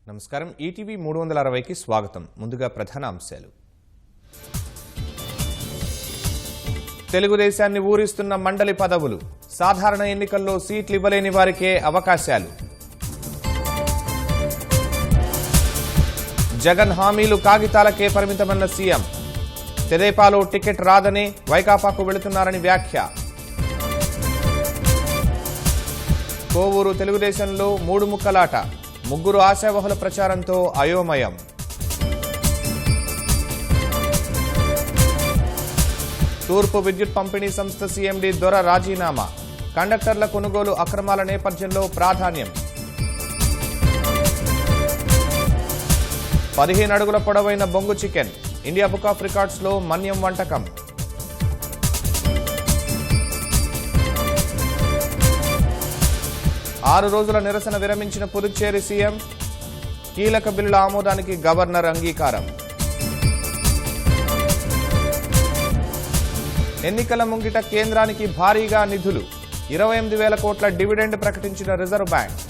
నమస్కారం ఈటీవీ 360కి స్వాగతం. ముందుగా ప్రధాన అంశాలు. తెలుగుదేశాన్ని ఊరిస్తున్న మండలి పదవులు, సాధారణ ఎన్నికల్లో సీట్లు ఇవ్వలేని వారికే అవకాశాలు. జగన్ హామీలు కాగితాలకే పరిమితమన్న సీఎం. తెదేపాలో టికెట్ రాదని వైకాపాకు వెళుతున్నారని వ్యాఖ్య. కోవూరు తెలుగుదేశంలో మూడు ముక్కలాట, ముగ్గురు ఆశావహుల ప్రచారంతో అయోమయం. తూర్పు విద్యుత్ పంపిణీ సంస్థ సీఎండీ దొర రాజీనామా, కండక్టర్ల కొనుగోలు అక్రమాల నేపథ్యంలో ప్రాధాన్యం. 15 అడుగుల పొడవైన బొంగు చికెన్, ఇండియా బుక్ ఆఫ్ రికార్డ్స్లో మన్యం వంటకం. ఆరు రోజుల నిరసన విరమించిన పుదుచ్చేరి సీఎం, కీలక బిల్లుల ఆమోదానికి గవర్నర్ అంగీకారం. ఎన్నికల ముంగిట కేంద్రానికి భారీగా నిధులు, 28,000 కోట్ల డివిడెండ్ ప్రకటించిన రిజర్వ్ బ్యాంక్.